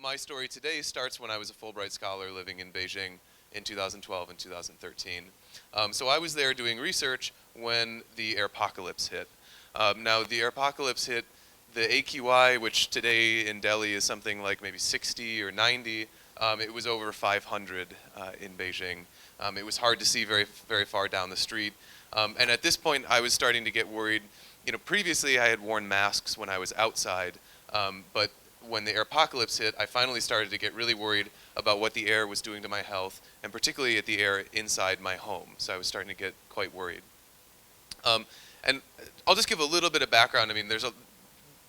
my story today starts when I was a Fulbright scholar living in Beijing in 2012 and 2013. So I was there doing research when the airpocalypse hit. Now the airpocalypse hit the AQI, which today in Delhi is something like maybe 60 or 90. It was over 500 in Beijing. It was hard to see very, very far down the street. And at this point, I was starting to get worried. You know, previously I had worn masks when I was outside, but when the airpocalypse hit, I finally started to get really worried about what the air was doing to my health, and particularly at the air inside my home. So I was starting to get quite worried. And I'll just give a little bit of background. I mean,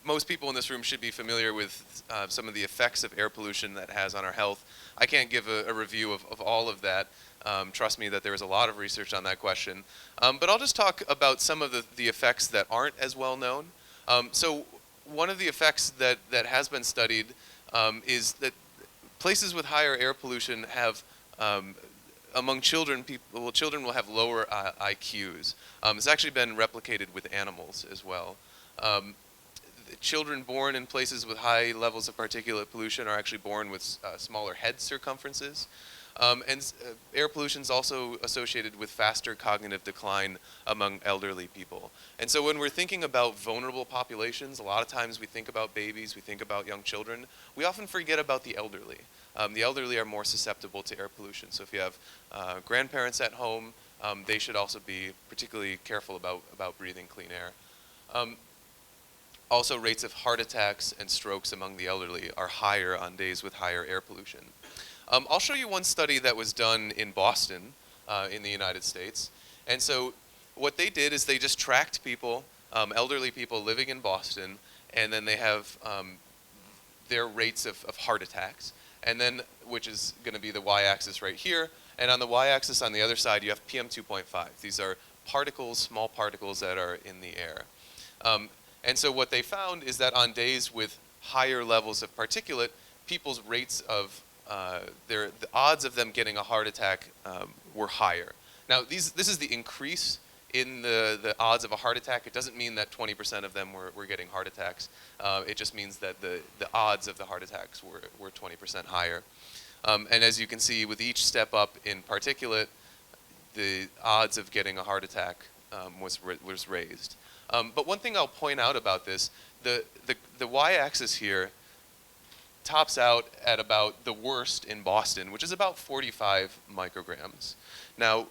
most people in this room should be familiar with some of the effects of air pollution that has on our health. I can't give a review of all of that. Trust me that there is a lot of research on that question. But I'll just talk about some of the effects that aren't as well known. So one of the effects that has been studied is that places with higher air pollution have, among children, children will have lower IQs. It's actually been replicated with animals as well. Children born in places with high levels of particulate pollution are actually born with smaller head circumferences. Air pollution is also associated with faster cognitive decline among elderly people. And so when we're thinking about vulnerable populations, a lot of times we think about babies, we think about young children. We often forget about the elderly. The elderly are more susceptible to air pollution. So if you have grandparents at home, they should also be particularly careful about breathing clean air. Also, rates of heart attacks and strokes among the elderly are higher on days with higher air pollution. I'll show you one study that was done in Boston, in the United States. And so what they did is they just tracked people, elderly people living in Boston, and then they have their rates of heart attacks, and then, which is going to be the y-axis right here, and on the y-axis on the other side you have PM2.5. These are particles, small particles that are in the air. And so what they found is that on days with higher levels of particulate, people's rates of the odds of them getting a heart attack were higher. Now, this is the increase in the odds of a heart attack. It doesn't mean that 20% of them were getting heart attacks. It just means that the odds of the heart attacks were 20% higher. And as you can see, with each step up in particulate, the odds of getting a heart attack was raised. But one thing I'll point out about this, the y-axis here tops out at about the worst in Boston, which is about 45 micrograms. Now,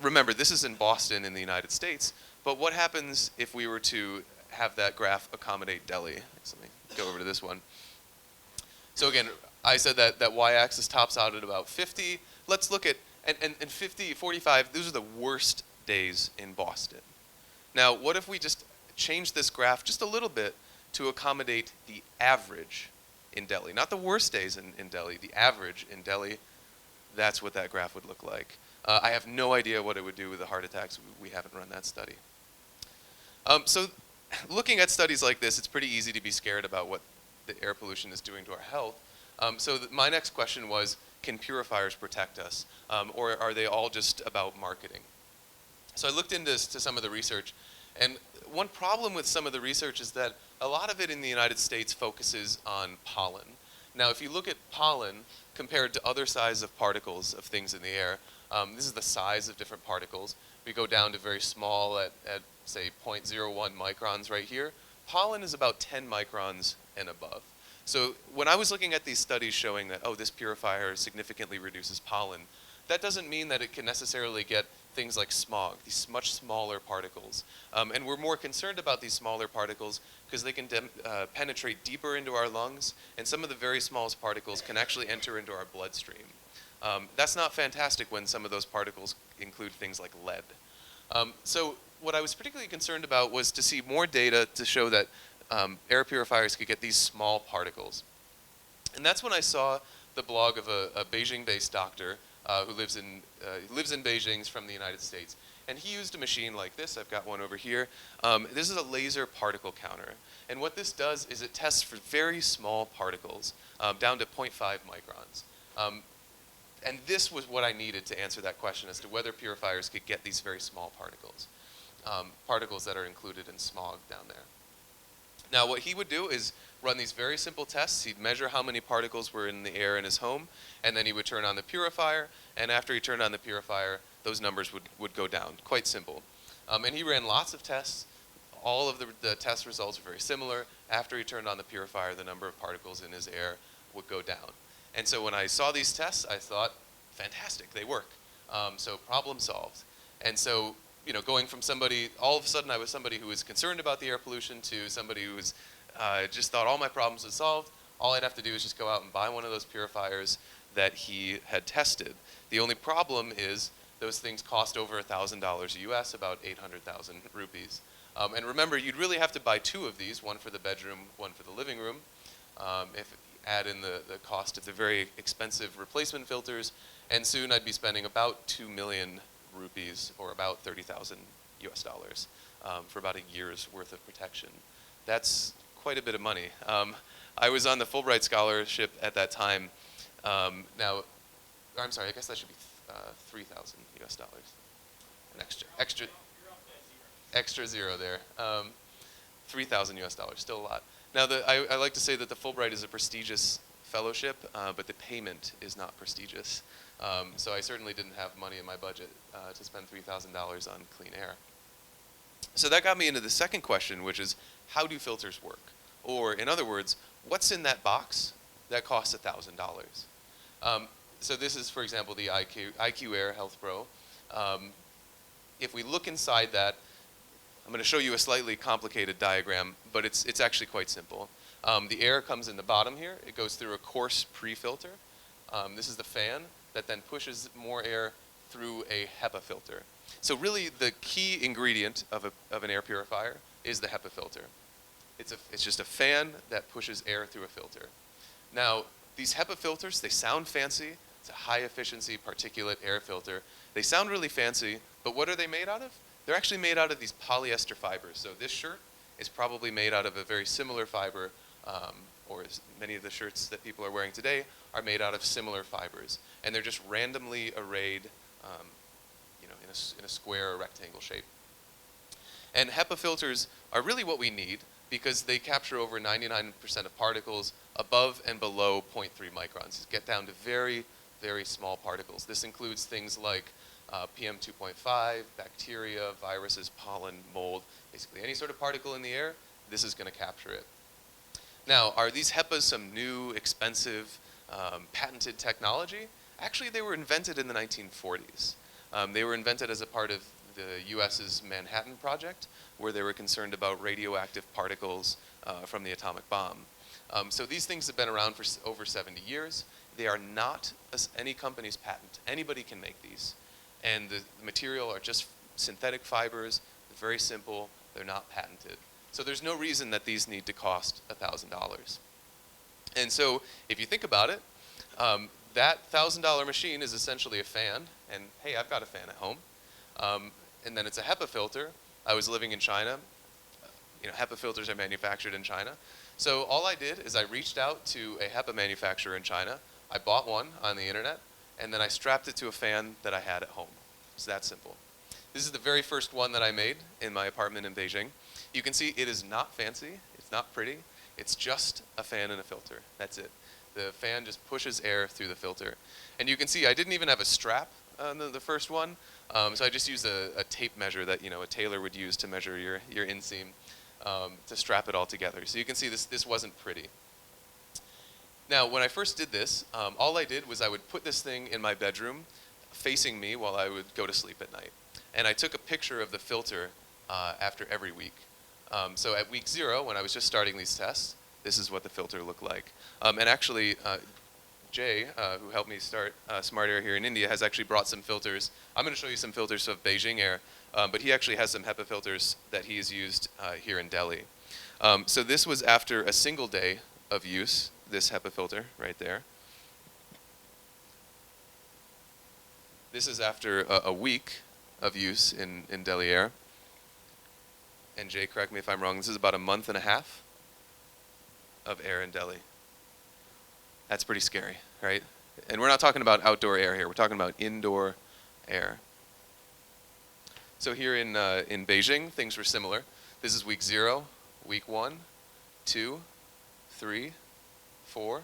remember, this is in Boston in the United States, but what happens if we were to have that graph accommodate Delhi? So let me go over to this one. So again, I said that y-axis tops out at about 50. Let's look at, and 50, 45, those are the worst days in Boston. Now, what if we just change this graph just a little bit to accommodate the average in Delhi? Not the worst days in Delhi, the average in Delhi. That's what that graph would look like. I have no idea what it would do with the heart attacks. We haven't run that study. So looking at studies like this, it's pretty easy to be scared about what the air pollution is doing to our health. So my next question was, can purifiers protect us? Or are they all just about marketing? So I looked into some of the research, and one problem with some of the research is that a lot of it in the United States focuses on pollen. Now, if you look at pollen compared to other sizes of particles of things in the air, this is the size of different particles. We go down to very small at say 0.01 microns right here. Pollen is about 10 microns and above. So when I was looking at these studies showing that, oh, this purifier significantly reduces pollen, that doesn't mean that it can necessarily get things like smog, these much smaller particles. And we're more concerned about these smaller particles because they can penetrate deeper into our lungs, and some of the very smallest particles can actually enter into our bloodstream. That's not fantastic when some of those particles include things like lead. So what I was particularly concerned about was to see more data to show that air purifiers could get these small particles. And that's when I saw the blog of a Beijing-based doctor who lives in Beijing, he's from the United States. And he used a machine like this. I've got one over here. This is a laser particle counter. And what this does is it tests for very small particles, down to 0.5 microns. And this was what I needed to answer that question as to whether purifiers could get these very small particles, particles that are included in smog down there. Now, what he would do is run these very simple tests. He'd measure how many particles were in the air in his home, and then he would turn on the purifier, and after he turned on the purifier, those numbers would go down. Quite simple. And he ran lots of tests. All of the test results are very similar. After he turned on the purifier, the number of particles in his air would go down. And so when I saw these tests, I thought, fantastic, they work. So problem solved. And so, you know, going from somebody, all of a sudden I was somebody who was concerned about the air pollution to somebody who was just thought all my problems were solved. All I'd have to do is just go out and buy one of those purifiers that he had tested. The only problem is those things cost over $1,000 US, about 800,000 rupees. And remember, you'd really have to buy two of these, one for the bedroom, one for the living room. If add in the cost of the very expensive replacement filters, and soon I'd be spending about 2 million rupees, or about 30,000 US dollars, for about a year's worth of protection. That's quite a bit of money. I was on the Fulbright scholarship at that time. Now, I'm sorry, I guess that should be 3,000 US dollars. An extra zero there. 3,000 US dollars, still a lot. Now, I like to say that the Fulbright is a prestigious fellowship, but the payment is not prestigious. So I certainly didn't have money in my budget to spend $3,000 on clean air. So that got me into the second question, which is, how do filters work? Or, in other words, what's in that box that costs $1,000? So this is, for example, the IQ Air Health Pro. If we look inside that, I'm going to show you a slightly complicated diagram, but it's actually quite simple. The air comes in the bottom here. It goes through a coarse pre-filter. This is the fan that then pushes more air through a HEPA filter. So really, the key ingredient of an air purifier is the HEPA filter. It's just a fan that pushes air through a filter. Now, these HEPA filters, they sound fancy. It's a high-efficiency particulate air filter. They sound really fancy, but what are they made out of? They're actually made out of these polyester fibers. So this shirt is probably made out of a very similar fiber, or many of the shirts that people are wearing today are made out of similar fibers. And they're just randomly arrayed in a square or rectangle shape. And HEPA filters are really what we need because they capture over 99% of particles above and below 0.3 microns. Get down to very, very small particles. This includes things like PM 2.5, bacteria, viruses, pollen, mold, basically any sort of particle in the air, this is going to capture it. Now, are these HEPAs some new, expensive, patented technology? Actually, they were invented in the 1940s. They were invented as a part of the US's Manhattan Project, where they were concerned about radioactive particles from the atomic bomb. So these things have been around for over 70 years. They are not any company's patent. Anybody can make these. And the material are just synthetic fibers. They're very simple. They're not patented. So there's no reason that these need to cost $1,000. And so if you think about it, that $1,000 machine is essentially a fan. And hey, I've got a fan at home. And then it's a HEPA filter. I was living in China. HEPA filters are manufactured in China. So all I did is I reached out to a HEPA manufacturer in China. I bought one on the internet, and then I strapped it to a fan that I had at home. It's that simple. This is the very first one that I made in my apartment in Beijing. You can see it is not fancy. It's not pretty. It's just a fan and a filter. That's it. The fan just pushes air through the filter. And you can see I didn't even have a strap on the first one. So I just used a tape measure that a tailor would use to measure your inseam to strap it all together. So you can see this wasn't pretty. Now, when I first did this, all I did was I would put this thing in my bedroom facing me while I would go to sleep at night. And I took a picture of the filter after every week. So at week 0, when I was just starting these tests, this is what the filter looked like. And actually, Jay, who helped me start Smart Air here in India, has actually brought some filters. I'm going to show you some filters of Beijing Air, but he actually has some HEPA filters that he has used here in Delhi. So this was after a single day of use, this HEPA filter right there. This is after a week of use in Delhi Air. And Jay, correct me if I'm wrong, this is about a month and a half of air in Delhi. That's pretty scary, right? And we're not talking about outdoor air here. We're talking about indoor air. So here in Beijing, things were similar. This is week 0, week 1, 2, 3, 4,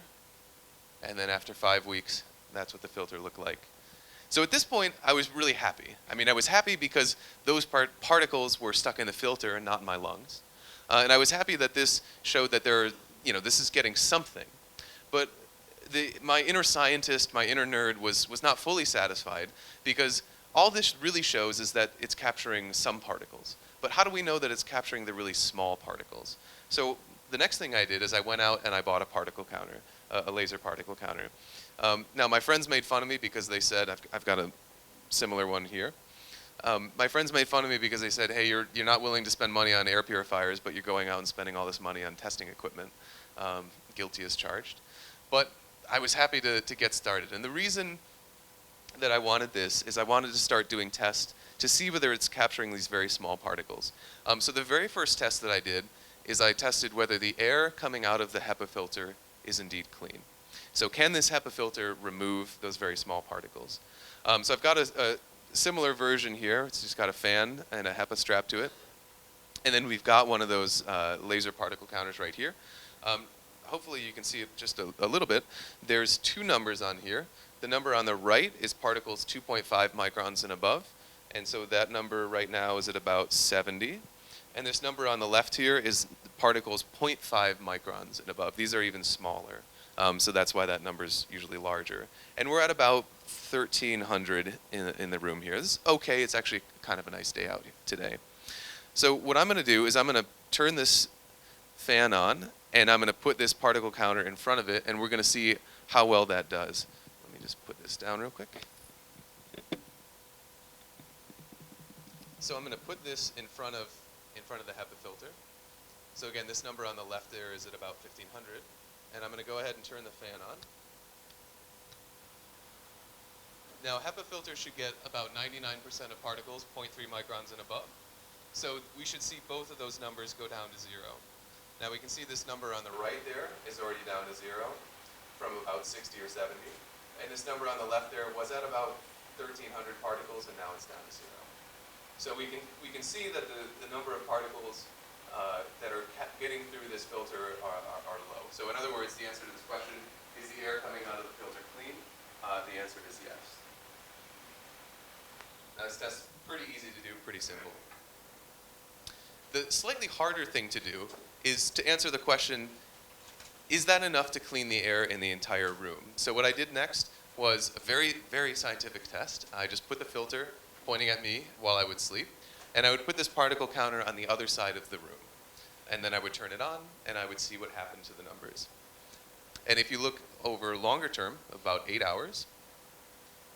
and then after 5 weeks, that's what the filter looked like. So at this point, I was really happy. I mean, I was happy because those particles were stuck in the filter and not in my lungs. And I was happy that this showed that this is getting something. But my inner scientist, my inner nerd was not fully satisfied, because all this really shows is that it's capturing some particles. But how do we know that it's capturing the really small particles? So the next thing I did is I went out and I bought a particle counter, a laser particle counter. Now, my friends made fun of me because they said, I've got a similar one here. My friends made fun of me because they said, hey, you're not willing to spend money on air purifiers, but you're going out and spending all this money on testing equipment. Guilty as charged. But I was happy to get started. And the reason that I wanted this is I wanted to start doing tests to see whether it's capturing these very small particles. So the very first test that I did is I tested whether the air coming out of the HEPA filter is indeed clean. So can this HEPA filter remove those very small particles? So I've got a similar version here. It's just got a fan and a HEPA strap to it. And then we've got one of those laser particle counters right here. Hopefully you can see it just a little bit. There's 2 numbers on here. The number on the right is particles 2.5 microns and above. And so that number right now is at about 70. And this number on the left here is particles 0.5 microns and above. These are even smaller. So that's why that number is usually larger. And we're at about 1,300 in the room here. This is okay. It's actually kind of a nice day out today. So what I'm going to do is I'm going to turn this fan on, and I'm going to put this particle counter in front of it, and we're going to see how well that does. Let me just put this down real quick. So I'm going to put this in front of the HEPA filter. So again, this number on the left there is at about 1,500. And I'm going to go ahead and turn the fan on. Now, HEPA filters should get about 99% of particles, 0.3 microns and above. So we should see both of those numbers go down to 0. Now, we can see this number on the right there is already down to 0 from about 60 or 70. And this number on the left there was at about 1,300 particles, and now it's down to 0. So we can see that the number of particles that are getting through this filter are low. So in other words, the answer to this question, is the air coming out of the filter clean? The answer is yes. Now this test is pretty easy to do, pretty simple. The slightly harder thing to do is to answer the question, is that enough to clean the air in the entire room? So what I did next was a very, very scientific test. I just put the filter pointing at me while I would sleep, and I would put this particle counter on the other side of the room. And then I would turn it on, and I would see what happened to the numbers. And if you look over longer term, about 8 hours,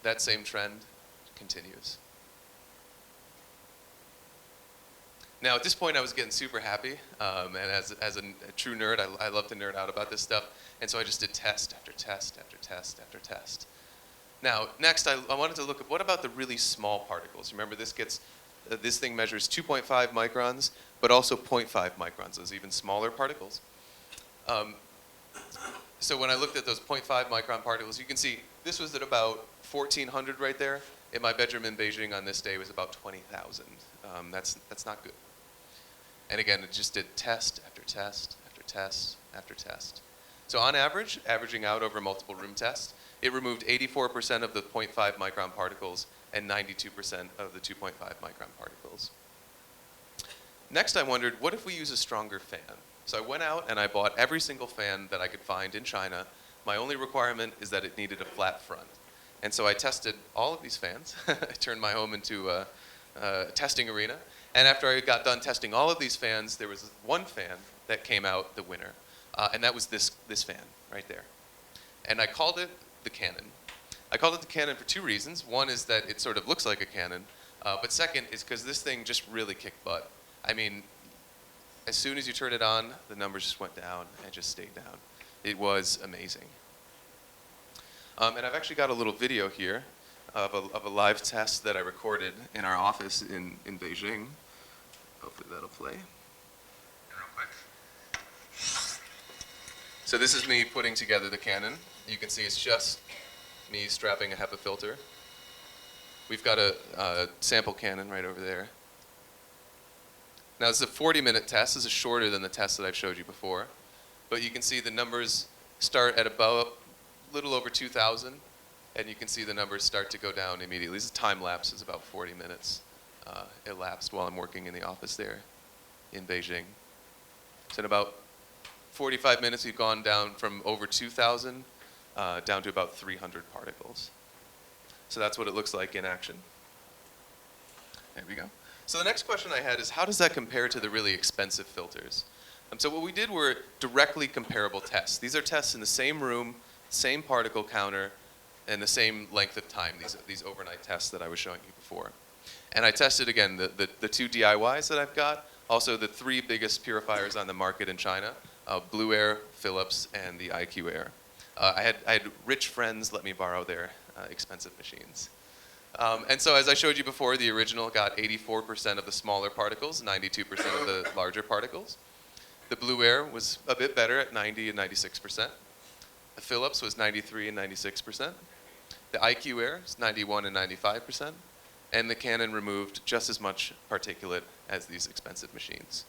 that same trend continues. Now, at this point, I was getting super happy, and as a true nerd, I love to nerd out about this stuff, and so I just did test after test after test after test. Now, next, I wanted to look at what about the really small particles. Remember, this thing measures 2.5 microns, but also 0.5 microns, those even smaller particles. So when I looked at those 0.5 micron particles, you can see this was at about 1,400 right there. In my bedroom in Beijing on this day was about 20,000. That's not good. And again, it just did test after test after test after test. So on average, averaging out over multiple room tests, it removed 84% of the 0.5 micron particles and 92% of the 2.5 micron particles. Next, I wondered, what if we use a stronger fan? So I went out and I bought every single fan that I could find in China. My only requirement is that it needed a flat front. And so I tested all of these fans. I turned my home into a testing arena. And after I got done testing all of these fans, there was one fan that came out the winner. And that was this fan right there. And I called it the Cannon. I called it the Cannon for 2 reasons. One is that it sort of looks like a cannon. But second is because this thing just really kicked butt. I mean, as soon as you turn it on, the numbers just went down and just stayed down. It was amazing. And I've actually got a little video here of a live test that I recorded in our office in Beijing. Hopefully that'll play. Real quick. So this is me putting together the Cannon. You can see it's just me strapping a HEPA filter. We've got a sample Cannon right over there. Now this is a 40-minute test. This is shorter than the test that I've showed you before. but you can see the numbers start at about a little over 2,000, and you can see the numbers start to go down immediately. This is time lapse. It's about 40 minutes elapsed while I'm working in the office there in Beijing. So in about 45 minutes, we've gone down from over 2,000 down to about 300 particles. So that's what it looks like in action. There we go. So the next question I had is, how does that compare to the really expensive filters? So what we did were directly comparable tests. These are tests in the same room, same particle counter, and the same length of time, these overnight tests that I was showing you before. And I tested, again, the two DIYs that I've got, also the three biggest purifiers on the market in China, Blueair, Philips, and the IQ Air. I had rich friends let me borrow their expensive machines. And so as I showed you before, the original got 84% of the smaller particles, 92% of the larger particles. The Blueair was a bit better at 90 and 96%. The Philips was 93 and 96%. The IQ Air is 91 and 95%. And the Canon removed just as much particulate as these expensive machines.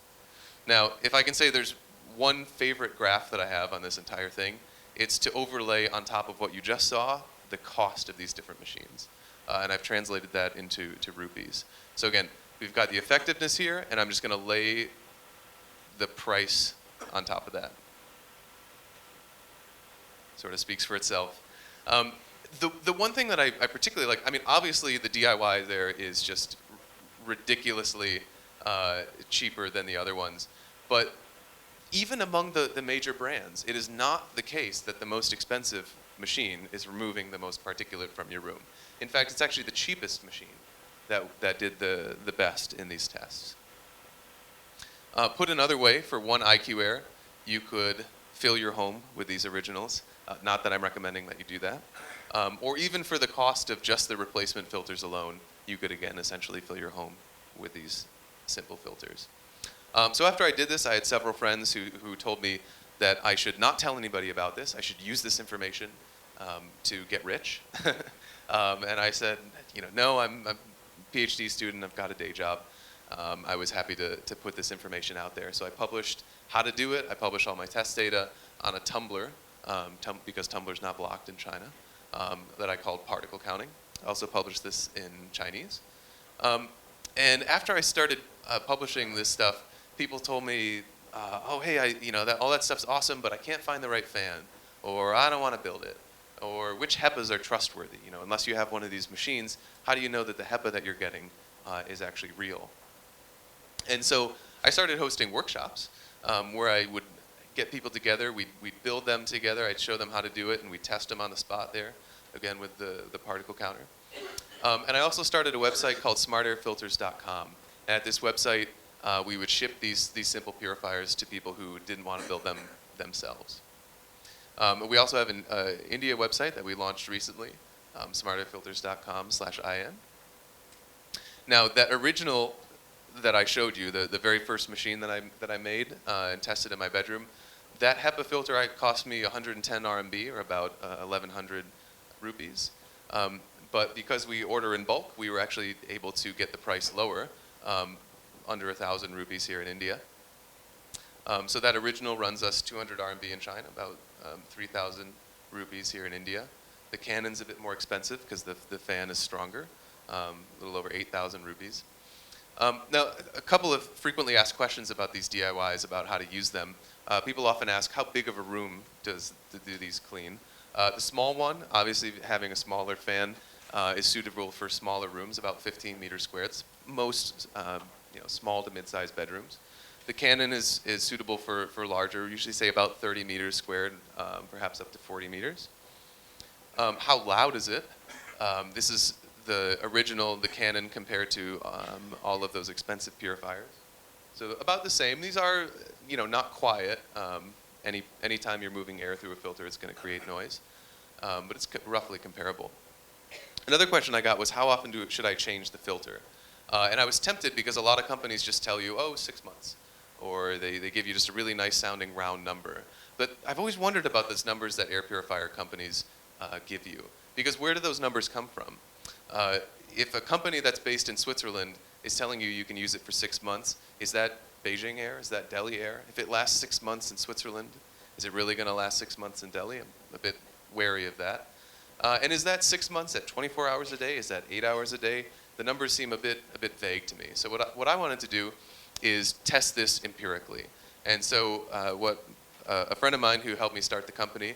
Now, if I can say there's one favorite graph that I have on this entire thing, it's to overlay on top of what you just saw the cost of these different machines. And I've translated that into rupees. So again, we've got the effectiveness here, and I'm just going to lay the price on top of that. Sort of speaks for itself. The one thing that I particularly like, I mean, obviously the DIY there is just ridiculously cheaper than the other ones. But even among the major brands, it is not the case that the most expensive machine is removing the most particulate from your room. In fact, it's actually the cheapest machine that did the best in these tests. Put another way, for one IQ Air, you could fill your home with these originals. Not that I'm recommending that you do that. Or even for the cost of just the replacement filters alone, you could, again, essentially fill your home with these simple filters. So after I did this, I had several friends who told me that I should not tell anybody about this. I should use this information to get rich. And I said, no, I'm a PhD student. I've got a day job. I was happy to put this information out there. So I published how to do it. I published all my test data on a Tumblr, because Tumblr's not blocked in China, that I called Particle Counting. I also published this in Chinese. And after I started publishing this stuff, people told me, oh, hey, all that stuff's awesome, but I can't find the right fan, or I don't want to build it, or which HEPAs are trustworthy. Unless you have one of these machines, how do you know that the HEPA that you're getting is actually real? And so I started hosting workshops where I would get people together. We'd build them together. I'd show them how to do it, and we'd test them on the spot there, again, with the particle counter. And I also started a website called smartairfilters.com. And at this website, we would ship these simple purifiers to people who didn't want to build them themselves. We also have an India website that we launched recently, smartairfilters.com/IN. Now, that original that I showed you, the very first machine that I made and tested in my bedroom, that HEPA filter cost me 110 RMB, or about 1,100 rupees. But because we order in bulk, we were actually able to get the price lower, under 1,000 rupees here in India. So that original runs us 200 RMB in China, about 3,000 rupees here in India. The Canon's a bit more expensive because the fan is stronger, a little over 8,000 rupees. Now, a couple of frequently asked questions about these DIYs, about how to use them. People often ask, how big of a room do these clean? The small one, obviously having a smaller fan, is suitable for smaller rooms, about 15 meters squared. It's most small to mid-sized bedrooms. The Canon is suitable for larger, usually say about 30 meters squared, perhaps up to 40 meters. How loud is it? This is the original, the Canon, compared to all of those expensive purifiers. So about the same. These are, not quiet. Anytime you're moving air through a filter, it's going to create noise. But it's roughly comparable. Another question I got was, how often should I change the filter? And I was tempted because a lot of companies just tell you, 6 months. Or they give you just a really nice sounding round number. But I've always wondered about those numbers that air purifier companies give you. Because where do those numbers come from? If a company that's based in Switzerland is telling you you can use it for 6 months, is that Beijing Air? Is that Delhi Air? If it lasts 6 months in Switzerland, Is it really going to last 6 months in Delhi? I'm a bit wary of that. And is that 6 months at 24 hours a day? Is that 8 hours a day? The numbers seem a bit vague to me. So what I wanted to do is test this empirically. And so a friend of mine who helped me start the company,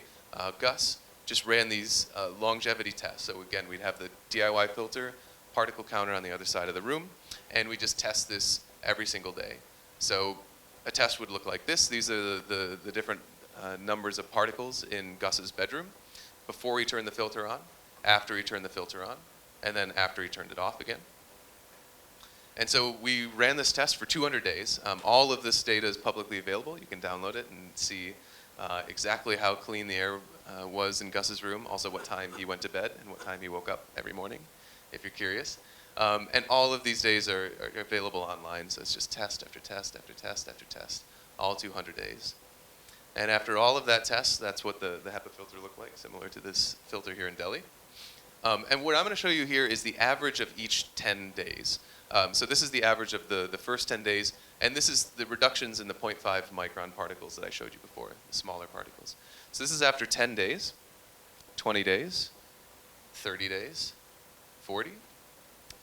Gus, just ran these longevity tests. So again, we'd have the DIY filter, particle counter on the other side of the room, and we just test this every single day. So a test would look like this. These are the different numbers of particles in Gus's bedroom before he turned the filter on, after he turned the filter on, and then after he turned it off again. And so we ran this test for 200 days. All of this data is publicly available. You can download it and see exactly how clean the air was in Gus's room, also what time he went to bed and what time he woke up every morning, if you're curious. And all of these days are available online, so it's just test after test after test after test, all 200 days. And after all of that test, that's what the HEPA filter looked like, similar to this filter here in Delhi. And what I'm going to show you here is the average of each 10 days. So this is the average of the first 10 days, and this is the reductions in the 0.5 micron particles that I showed you before, the smaller particles. So this is after 10 days, 20 days, 30 days, 40,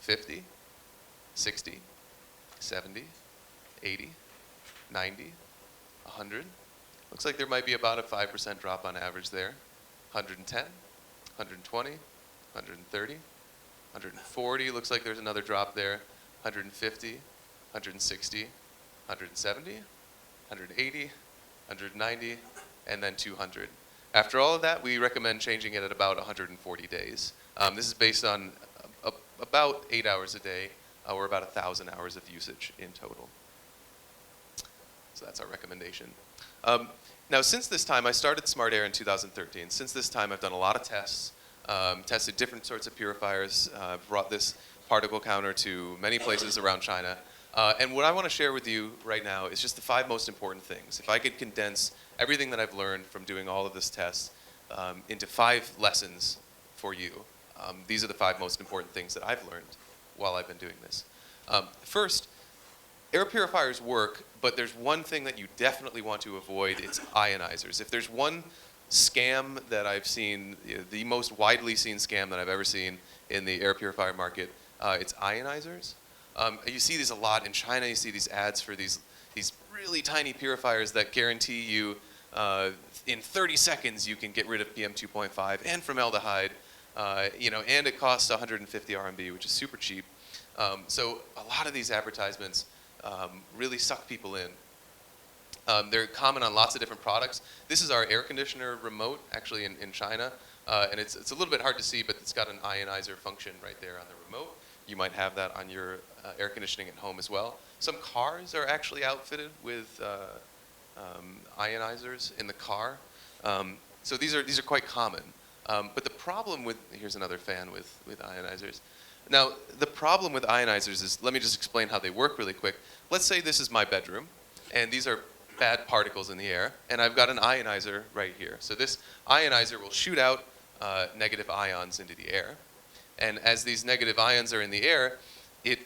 50, 60, 70, 80, 90, 100. Looks like there might be about a 5% drop on average there. 110, 120, 130, 140. Looks like there's another drop there. 150, 160, 170, 180, 190, and then 200. After all of that, we recommend changing it at about 140 days. This is based on about 8 hours a day, or about 1,000 hours of usage in total. So that's our recommendation. Now, since this time, I started Smart Air in 2013. Since this time, I've done a lot of tests, tested different sorts of purifiers, brought this particle counter to many places around China. And what I want to share with you right now is just the 5 most important things. If I could condense everything that I've learned from doing all of this tests into 5 lessons for you, these are the 5 most important things that I've learned while I've been doing this. First, air purifiers work, but there's one thing that you definitely want to avoid. It's ionizers. If there's one scam that I've seen, the most widely seen scam that I've ever seen in the air purifier market, it's ionizers. You see these a lot in China. You see these ads for these really tiny purifiers that guarantee you in 30 seconds you can get rid of PM2.5 and formaldehyde, and it costs 150 RMB, which is super cheap. So a lot of these advertisements really suck people in. They're common on lots of different products. This is our air conditioner remote, actually in China, and it's a little bit hard to see, but it's got an ionizer function right there on the remote. You might have that on your air conditioning at home as well. Some cars are actually outfitted with ionizers in the car. So these are quite common. But the problem with, here's another fan with ionizers. Now, the problem with ionizers is, let me just explain how they work really quick. Let's say this is my bedroom, and these are bad particles in the air, and I've got an ionizer right here. So this ionizer will shoot out negative ions into the air. And as these negative ions are in the air, it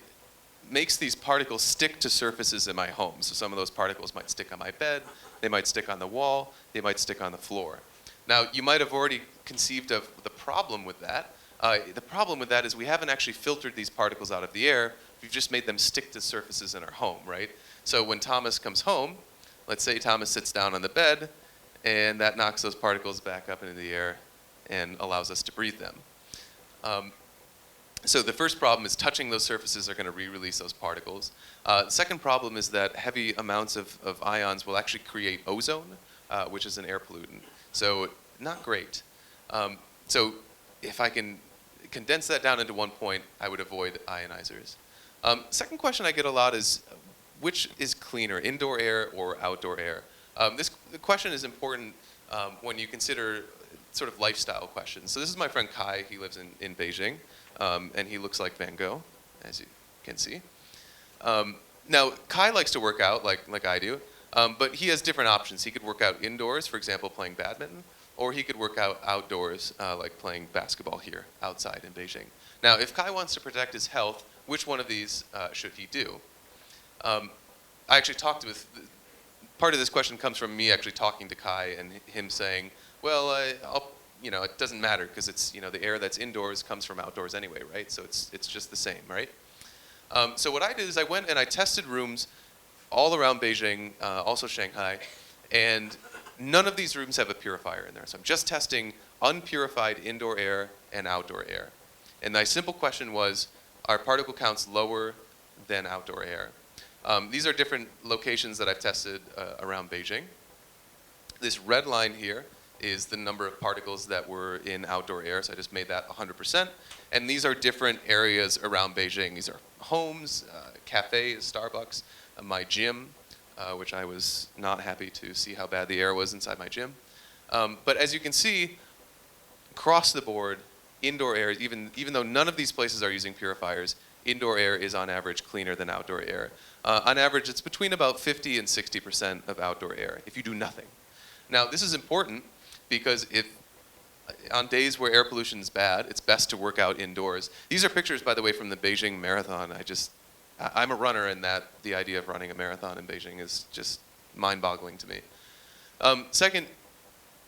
makes these particles stick to surfaces in my home. So some of those particles might stick on my bed, they might stick on the wall, they might stick on the floor. Now, you might have already conceived of the problem with that. The problem with that is we haven't actually filtered these particles out of the air. We've just made them stick to surfaces in our home, right? So when Thomas comes home, let's say Thomas sits down on the bed, and that knocks those particles back up into the air and allows us to breathe them. So the first problem is touching those surfaces are going to re-release those particles. The second problem is that heavy amounts of ions will actually create ozone, which is an air pollutant. So not great. So if I can condense that down into one point, I would avoid ionizers. Second question I get a lot is, which is cleaner, indoor air or outdoor air? The question is important when you consider sort of lifestyle questions. So this is my friend Kai. He lives in Beijing, and he looks like Van Gogh, as you can see. Now, Kai likes to work out like I do, but he has different options. He could work out indoors, for example, playing badminton, or he could work out outdoors, like playing basketball here, outside in Beijing. Now, if Kai wants to protect his health, which one of these should he do? I actually talked with part of this question comes from me actually talking to Kai and him saying, well, it doesn't matter because it's, the air that's indoors comes from outdoors anyway, right? So it's just the same, right? So what I did is I went and I tested rooms all around Beijing, also Shanghai, and none of these rooms have a purifier in there. So I'm just testing unpurified indoor air and outdoor air. And my simple question was, are particle counts lower than outdoor air? These are different locations that I've tested around Beijing. This red line here is the number of particles that were in outdoor air, so I just made that 100%. And these are different areas around Beijing. These are homes, cafes, Starbucks, my gym, which I was not happy to see how bad the air was inside my gym. But as you can see, across the board, indoor air, even though none of these places are using purifiers, indoor air is on average cleaner than outdoor air. On average, it's between about 50 and 60% of outdoor air if you do nothing. Now, this is important because if on days where air pollution is bad, it's best to work out indoors. These are pictures, by the way, from the Beijing Marathon. I'm a runner, and the idea of running a marathon in Beijing is just mind-boggling to me. Second,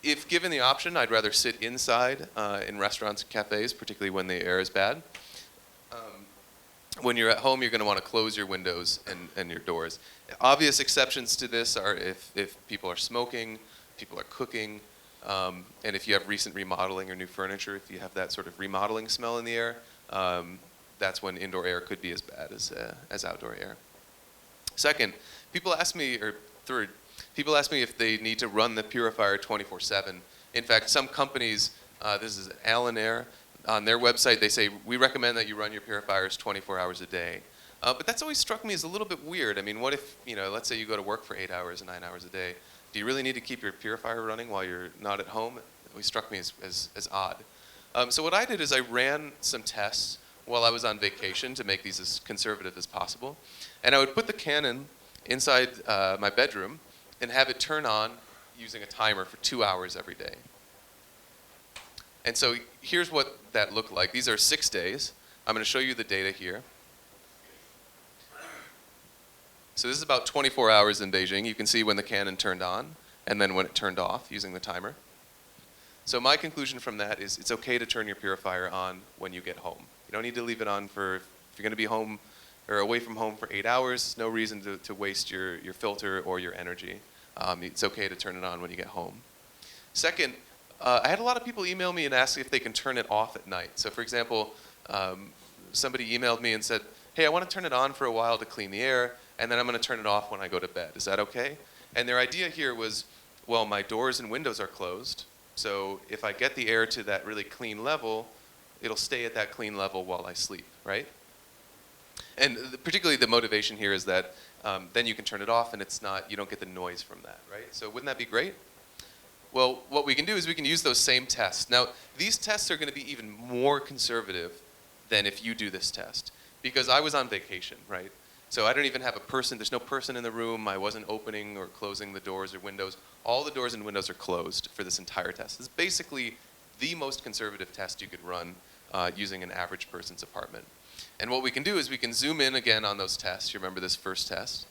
if given the option, I'd rather sit inside in restaurants and cafes, particularly when the air is bad. When you're at home, you're going to want to close your windows and your doors. Obvious exceptions to this are if people are smoking, people are cooking, and if you have recent remodeling or new furniture, if you have that sort of remodeling smell in the air, that's when indoor air could be as bad as outdoor air. Second, people ask me if they need to run the purifier 24/7. In fact, some companies, this is Allen Air, on their website they say, we recommend that you run your purifiers 24 hours a day. But that's always struck me as a little bit weird. I mean, what if, let's say you go to work for 8 hours, 9 hours a day. Do you really need to keep your purifier running while you're not at home? It always struck me as odd. So what I did is I ran some tests while I was on vacation to make these as conservative as possible. And I would put the Canon inside my bedroom and have it turn on using a timer for 2 hours every day. And so here's what that looked like. These are 6 days. I'm going to show you the data here. So this is about 24 hours in Beijing. You can see when the Canon turned on and then when it turned off using the timer. So my conclusion from that is it's okay to turn your purifier on when you get home. You don't need to leave it on if you're going to be home or away from home for 8 hours, no reason to waste your filter or your energy. It's okay to turn it on when you get home. Second, I had a lot of people email me and ask if they can turn it off at night. So for example, somebody emailed me and said, hey, I want to turn it on for a while to clean the air, and then I'm going to turn it off when I go to bed. Is that okay? And their idea here was, well, my doors and windows are closed, so if I get the air to that really clean level, it'll stay at that clean level while I sleep, right? And particularly the motivation here is that then you can turn it off and you don't get the noise from that, right? So wouldn't that be great? Well, what we can do is we can use those same tests. Now, these tests are going to be even more conservative than if you do this test, because I was on vacation, right? So I don't even have a person, there's no person in the room, I wasn't opening or closing the doors or windows. All the doors and windows are closed for this entire test. This is basically the most conservative test you could run using an average person's apartment. And what we can do is we can zoom in again on those tests. You remember this first test?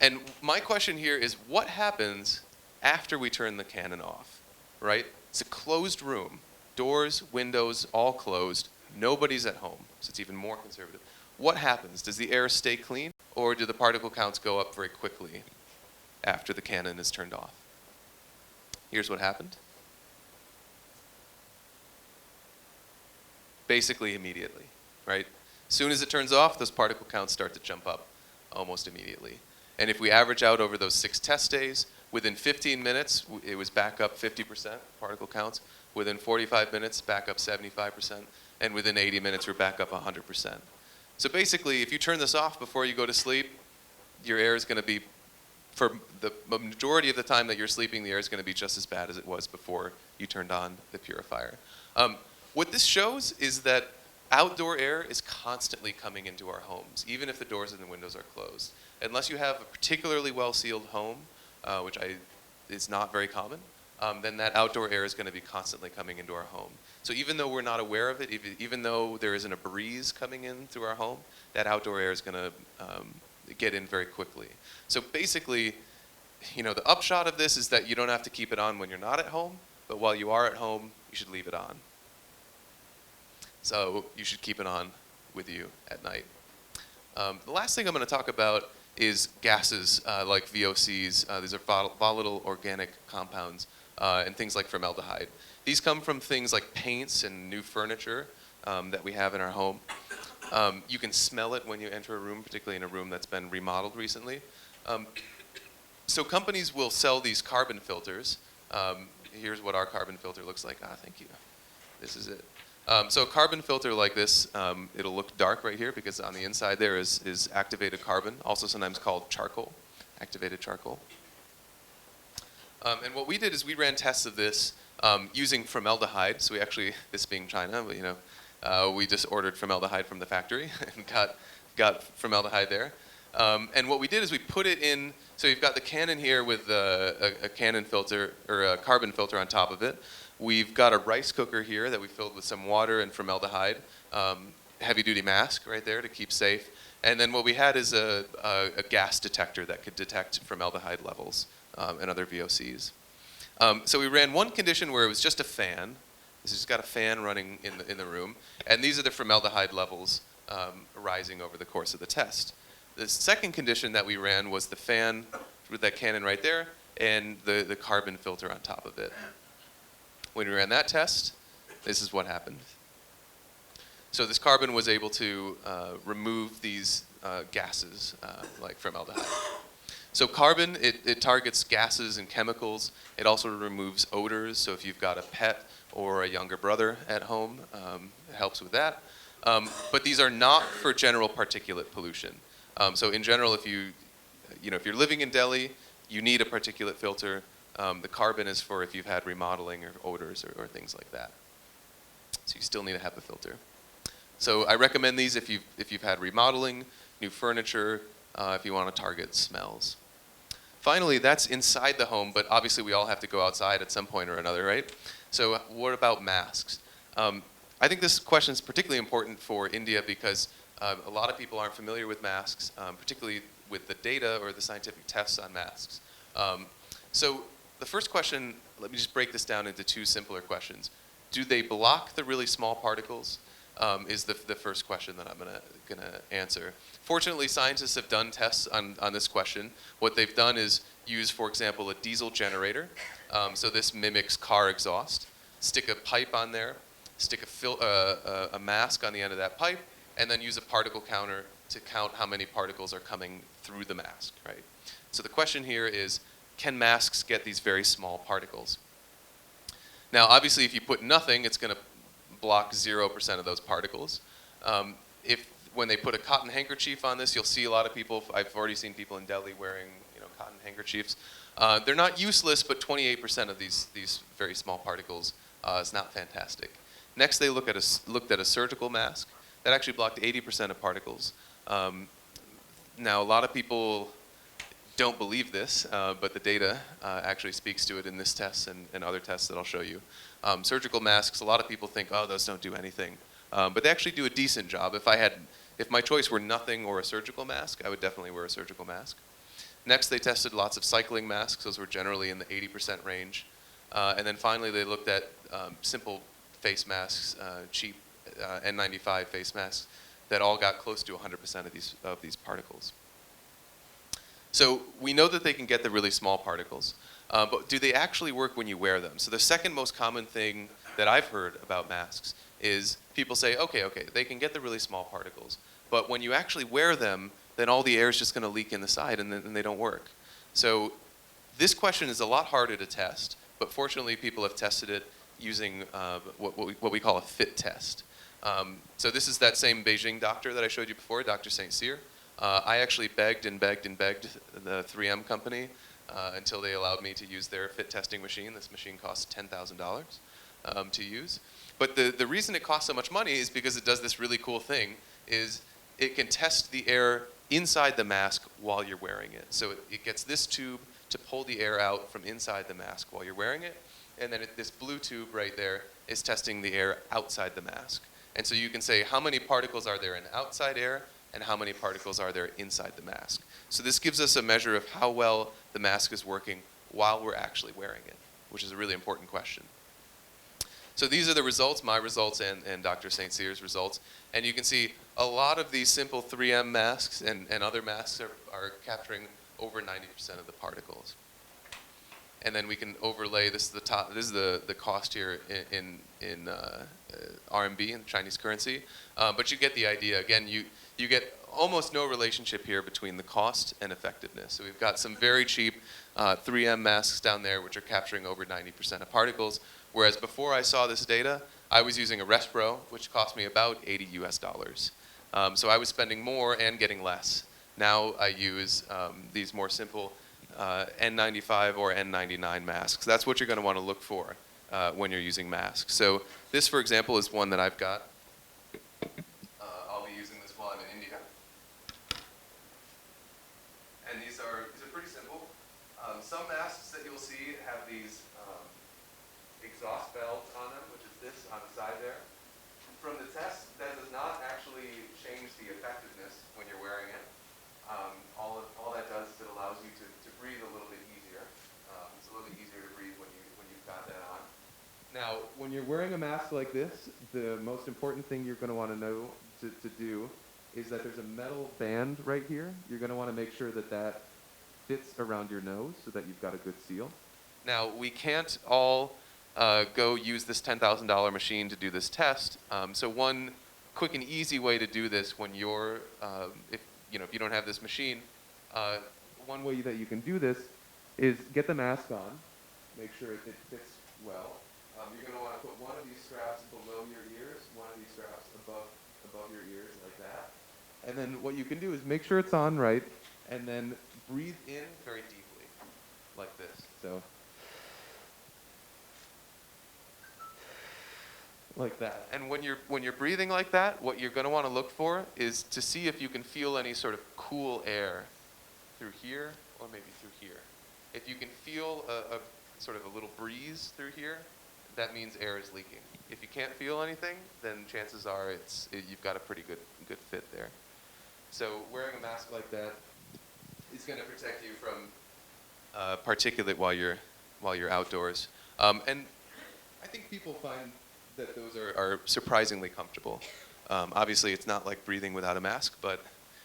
And my question here is, what happens after we turn the Canon off, right? It's a closed room, doors, windows, all closed, nobody's at home, so it's even more conservative. What happens? Does the air stay clean, or do the particle counts go up very quickly after the Canon is turned off? Here's what happened. Basically immediately, right? As soon as it turns off, those particle counts start to jump up almost immediately. And if we average out over those 6 test days, within 15 minutes, it was back up 50% particle counts. Within 45 minutes, back up 75%. And within 80 minutes, we're back up 100%. So basically, if you turn this off before you go to sleep, your air is going to be, for the majority of the time that you're sleeping, the air is going to be just as bad as it was before you turned on the purifier. What this shows is that outdoor air is constantly coming into our homes, even if the doors and the windows are closed. Unless you have a particularly well-sealed home, which is not very common, then that outdoor air is going to be constantly coming into our home. So even though we're not aware of it, even though there isn't a breeze coming in through our home, that outdoor air is going to get in very quickly. So basically, the upshot of this is that you don't have to keep it on when you're not at home, but while you are at home, you should leave it on. So you should keep it on with you at night. The last thing I'm going to talk about is gases like VOCs. These are volatile organic compounds and things like formaldehyde. These come from things like paints and new furniture that we have in our home. You can smell it when you enter a room, particularly in a room that's been remodeled recently. So companies will sell these carbon filters. Here's what our carbon filter looks like. Thank you. This is it. So a carbon filter like this, it'll look dark right here because on the inside there is activated carbon, also sometimes called charcoal, activated charcoal. And what we did is we ran tests of this using formaldehyde. So we actually, this being China, we just ordered formaldehyde from the factory and got formaldehyde there. And what we did is we put it in, so you've got the Canon here with a Canon filter, or a carbon filter on top of it. We've got a rice cooker here that we filled with some water and formaldehyde, heavy-duty mask right there to keep safe. And then what we had is a gas detector that could detect formaldehyde levels and other VOCs. So we ran one condition where it was just a fan. This has got a fan running in the room, and these are the formaldehyde levels rising over the course of the test. The second condition that we ran was the fan with that Canon right there and the carbon filter on top of it. When we ran that test, this is what happened. So this carbon was able to remove these gases like formaldehyde. So carbon, it targets gases and chemicals. It also removes odors. So if you've got a pet or a younger brother at home, it helps with that. But these are not for general particulate pollution. So in general, if you're living in Delhi, you need a particulate filter. The carbon is for if you've had remodeling or odors or things like that. So you still need to have a filter. So I recommend these if you've had remodeling, new furniture, if you want to target smells. Finally, that's inside the home, but obviously we all have to go outside at some point or another, right? So what about masks? I think this question is particularly important for India because a lot of people aren't familiar with masks, particularly with the data or the scientific tests on masks. So the first question, let me just break this down into two simpler questions. Do they block the really small particles? Is the first question that I'm gonna answer. Fortunately, scientists have done tests on this question. What they've done is use, for example, a diesel generator. So this mimics car exhaust. Stick a pipe on there, stick a mask on the end of that pipe, and then use a particle counter to count how many particles are coming through the mask, right? So the question here is, can masks get these very small particles? Now, obviously, if you put nothing, it's going to block 0% of those particles. When they put a cotton handkerchief on this, you'll see a lot of people, I've already seen people in Delhi wearing cotton handkerchiefs. They're not useless, but 28% of these very small particles is not fantastic. Next, they looked at a surgical mask. That actually blocked 80% of particles. Now, a lot of people don't believe this, but the data actually speaks to it in this test and other tests that I'll show you. Surgical masks, a lot of people think, oh, those don't do anything. But they actually do a decent job. If my choice were nothing or a surgical mask, I would definitely wear a surgical mask. Next, they tested lots of cycling masks. Those were generally in the 80% range. And then finally, they looked at simple face masks, cheap N95 face masks that all got close to 100% of these particles. So we know that they can get the really small particles, but do they actually work when you wear them? So the second most common thing that I've heard about masks is people say, okay, they can get the really small particles, but when you actually wear them, then all the air is just going to leak in the side and they don't work. So this question is a lot harder to test, but fortunately people have tested it using what we call a fit test. So this is that same Beijing doctor that I showed you before, Dr. St. Cyr. I actually begged and begged and begged the 3M company until they allowed me to use their fit testing machine. This machine costs $10,000 to use. But the reason it costs so much money is because it does this really cool thing, is it can test the air inside the mask while you're wearing it. So it gets this tube to pull the air out from inside the mask while you're wearing it, and then this blue tube right there is testing the air outside the mask. And so you can say how many particles are there in outside air, and how many particles are there inside the mask. So this gives us a measure of how well the mask is working while we're actually wearing it, which is a really important question. So these are the results, my results and Dr. St. Cyr's results. And you can see a lot of these simple 3M masks and other masks are capturing over 90% of the particles. And then we can overlay, this is the top, this is the cost here in RMB, in Chinese currency. But you get the idea. Again, you get almost no relationship here between the cost and effectiveness. So we've got some very cheap 3M masks down there which are capturing over 90% of particles. Whereas before I saw this data, I was using a Respro, which cost me about $80 US. So I was spending more and getting less. Now I use these more simple N95 or N99 masks. That's what you're going to want to look for when you're using masks. So this, for example, is one that I've got. I'll be using this while I'm in India. And these are pretty simple. Some masks that you'll see have these exhaust valves on them, which is this on the side there. From the test, that does not actually change the effectiveness when you're wearing it. All that does is it allows you to breathe a little bit easier. It's a little bit easier to breathe when you've got that on. Now, when you're wearing a mask like this, the most important thing you're going to want to know to do is that there's a metal band right here. You're going to want to make sure that that fits around your nose so that you've got a good seal. Now, we can't all go use this $10,000 machine to do this test. So one quick and easy way to do this when you're, if you don't have this machine, one way that you can do this is get the mask on, make sure it fits well. You're going to want to put one of these straps below your ears, one of these straps above your ears like that. And then what you can do is make sure it's on right, and then breathe in very deeply, like this. So, like that. And when you're breathing like that, what you're going to want to look for is to see if you can feel any sort of cool air through here or maybe through here. If you can feel a sort of a little breeze through here, that means air is leaking. If you can't feel anything, then chances are you've got a pretty good fit there. So wearing a mask like that is going to protect you from particulate while you're outdoors. And I think people find that those are surprisingly comfortable. Obviously, it's not like breathing without a mask, but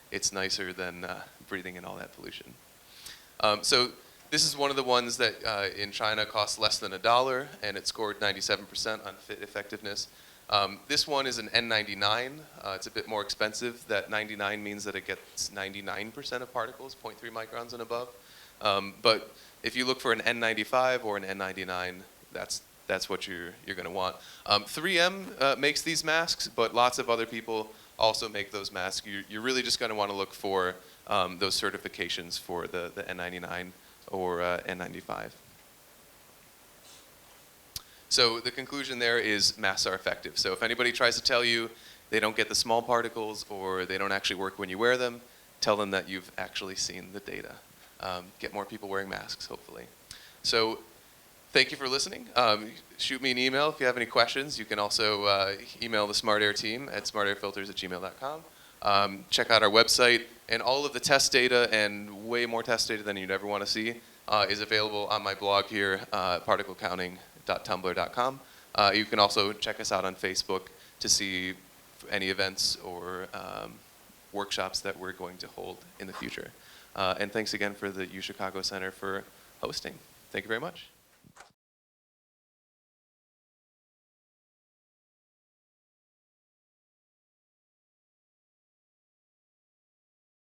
it's nicer than breathing in all that pollution. So this is one of the ones that in China costs less than $1, and it scored 97% on fit effectiveness. This one is an N99. It's a bit more expensive. That 99 means that it gets 99% of particles, 0.3 microns and above. But if you look for an N95 or an N99, that's what you're going to want. 3M makes these masks, but lots of other people also make those masks. You're really just going to want to look for those certifications for the N99 or N95. So the conclusion there is masks are effective. So if anybody tries to tell you they don't get the small particles or they don't actually work when you wear them, tell them that you've actually seen the data. Get more people wearing masks, hopefully. So thank you for listening. Shoot me an email if you have any questions. You can also email the SmartAir team at smartairfilters@gmail.com. Check out our website, and all of the test data and way more test data than you'd ever want to see is available on my blog here, particlecounting.tumblr.com. You can also check us out on Facebook to see any events or workshops that we're going to hold in the future. And thanks again for the UChicago Center for hosting. Thank you very much.